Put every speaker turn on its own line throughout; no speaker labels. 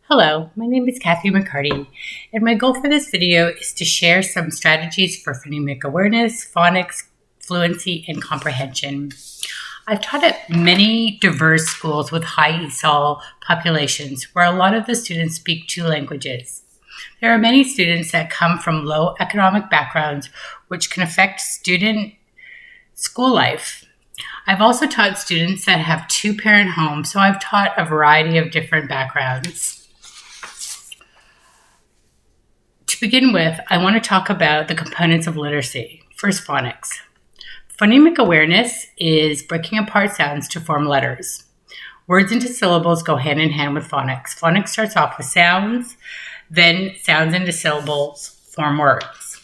Hello, my name is Kathy McCarty, and my goal for this video is to share some strategies for phonemic awareness, phonics, fluency, and comprehension. I've taught at many diverse schools with high ESOL populations where a lot of the students speak two languages. There are many students that come from low economic backgrounds, which can affect student school life. I've also taught students that have two-parent homes, so I've taught a variety of different backgrounds. To begin with, I want to talk about the components of literacy. First, phonics. Phonemic awareness is breaking apart sounds to form letters. Words into syllables go hand in hand with phonics. Phonics starts off with sounds, then sounds into syllables form words.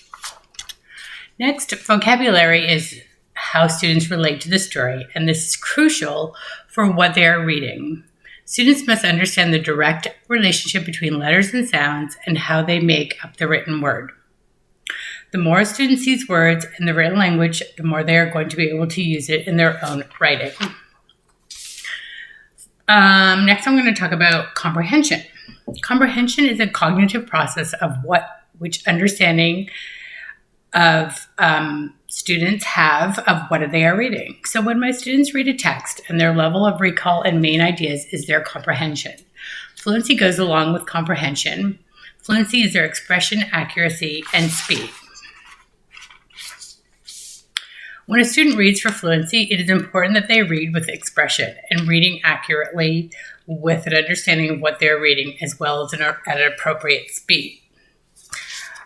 Next, vocabulary is how students relate to the story, and this is crucial for what they are reading. Students must understand the direct relationship between letters and sounds and how they make up the written word. The more a student sees words in the written language, the more they are going to be able to use it in their own writing. Next, I'm going to talk about comprehension. Comprehension is a cognitive process of which understanding of students have of what they are reading. So when my students read a text and their level of recall and main ideas is their comprehension. Fluency goes along with comprehension. Fluency is their expression, accuracy, and speed. When a student reads for fluency, it is important that they read with expression and reading accurately with an understanding of what they're reading as well as at an appropriate speed.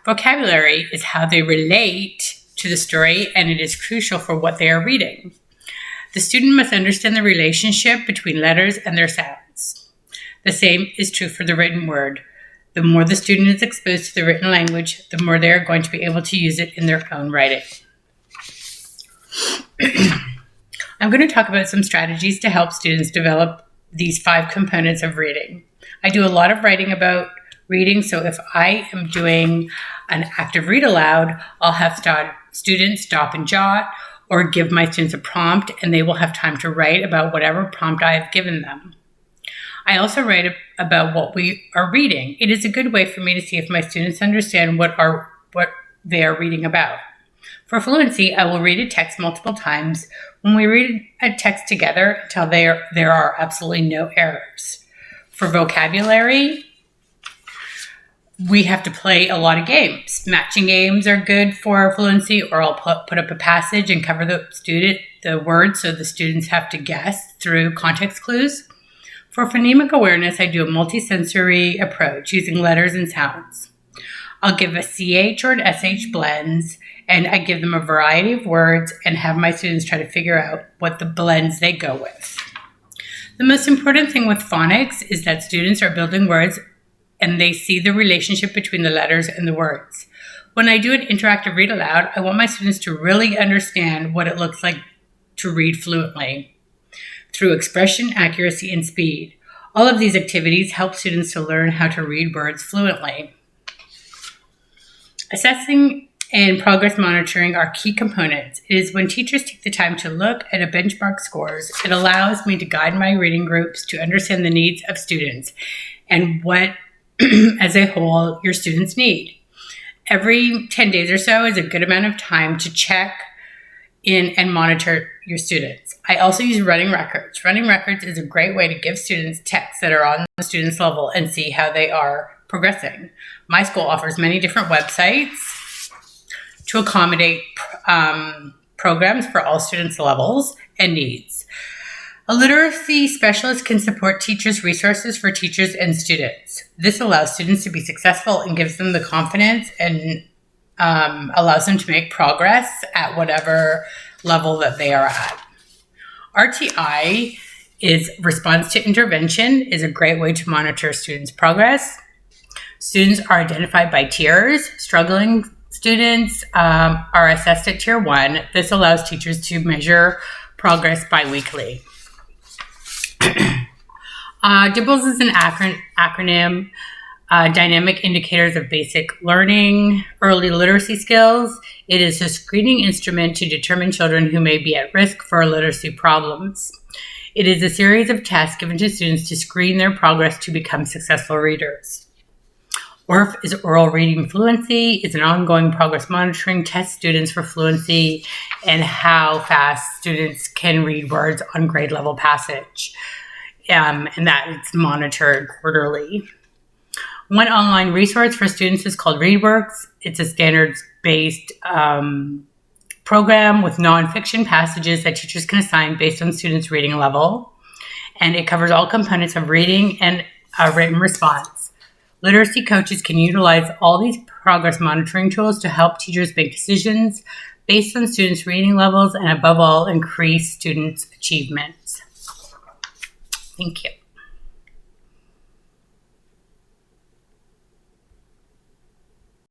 Vocabulary is how they relate to the story, and it is crucial for what they are reading. The student must understand the relationship between letters and their sounds. The same is true for the written word. The more the student is exposed to the written language, the more they are going to be able to use it in their own writing. I'm going to talk about some strategies to help students develop these 5 components of reading. I do a lot of writing about reading, so if I am doing an active read aloud, I'll have students stop and jot or give my students a prompt, and they will have time to write about whatever prompt I have given them. I also write about what we are reading. It is a good way for me to see if my students understand what they are reading about. For fluency, I will read a text multiple times when we read a text together until there are absolutely no errors. For vocabulary, we have to play a lot of games. Matching games are good for fluency, or I'll put up a passage and cover the word so the students have to guess through context clues. For phonemic awareness, I do a multisensory approach using letters and sounds. I'll give a CH or an SH blends, and I give them a variety of words and have my students try to figure out what the blends they go with. The most important thing with phonics is that students are building words and they see the relationship between the letters and the words. When I do an interactive read aloud, I want my students to really understand what it looks like to read fluently through expression, accuracy, and speed. All of these activities help students to learn how to read words fluently. Assessing and progress monitoring are key components. It is when teachers take the time to look at a benchmark scores, it allows me to guide my reading groups to understand the needs of students and what as a whole your students need. Every 10 days or so is a good amount of time to check in and monitor your students. I also use running records. Running records is a great way to give students texts that are on the student's level and see how they are progressing. My school offers many different websites to accommodate programs for all students' levels and needs. A literacy specialist can support teachers' resources for teachers and students. This allows students to be successful and gives them the confidence and allows them to make progress at whatever level that they are at. RTI is response to intervention, is a great way to monitor students' progress. Students are identified by tiers. Struggling students are assessed at tier 1. This allows teachers to measure progress biweekly. DIBBLES is an acronym, Dynamic Indicators of Basic Learning, Early Literacy Skills. It is a screening instrument to determine children who may be at risk for literacy problems. It is a series of tests given to students to screen their progress to become successful readers. ORF is oral reading fluency. It's an ongoing progress monitoring test students for fluency and how fast students can read words on grade level passage. And that it's monitored quarterly. One online resource for students is called ReadWorks. It's a standards-based program with nonfiction passages that teachers can assign based on students' reading level. And it covers all components of reading and written response. Literacy coaches can utilize all these progress monitoring tools to help teachers make decisions based on students' reading levels and, above all, increase students' achievements. Thank you.